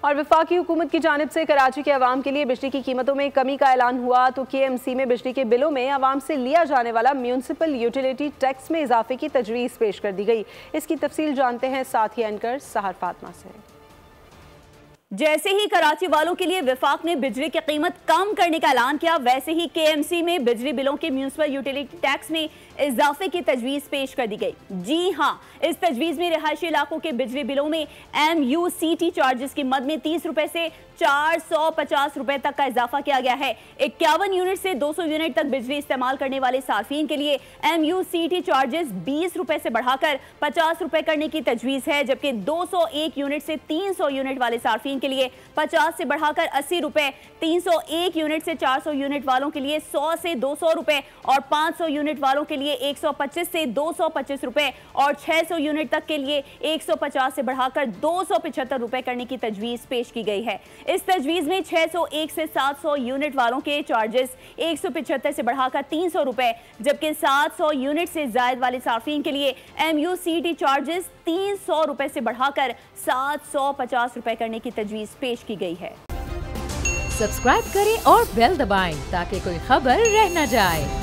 और वफाकी हुकूमत की जानिब से कराची के अवाम के लिए बिजली की कीमतों में कमी का ऐलान हुआ तो KMC में बिजली के बिलों में अवाम से लिया जाने वाला म्यूनसिपल यूटिलिटी टैक्स में इजाफे की तजवीज़ पेश कर दी गई। इसकी तफसील जानते हैं साथी एंकर सहर फातिमा से। जैसे ही कराची वालों के लिए वफाक ने बिजली की कीमत कम करने का ऐलान किया, वैसे ही KMC में बिजली बिलों के म्यूनसिपल यूटिलिटी टैक्स में इजाफे की तजवीज़ पेश कर दी गई। जी हां, इस तजवीज़ में रिहायशी इलाकों के बिजली बिलों में MUCT चार्जेस की मद में 30 रुपए से 450 रुपए तक का इजाफा किया गया है। 51 यूनिट से 200 यूनिट तक बिजली इस्तेमाल करने वाले सार्फिन के लिए MUCT चार्जेस 20 रुपए से बढ़ाकर 50 रुपए करने की तजवीज़ है, जबकि 201 यूनिट से 300 यूनिट वाले सार्फिन के लिए 50 से बढ़ाकर 80 रुपए, 301 यूनिट से 400 यूनिट वालों के लिए 100 से 200 रुपए और 500 यूनिट वालों के लिए 125 से 225 रुपए और 600 यूनिट तक के लिए 150 से बढ़ाकर 275 रुपए करने की तजवीज़ पेश की गई है। इस तजवीज़ में 601 से 700 यूनिट वालों के चार्जेस 175 से बढ़ाकर 300 रुपए, जबकि 700 यूनिट से जायद वाले सार्फिन के लिए MUCT चार्जेस 300 रुपए से बढ़ाकर 750 रुपए करने की तजवीज़ पेश की गई है। सब्सक्राइब करें और बेल दबाएं ताकि कोई खबर रह न जाए।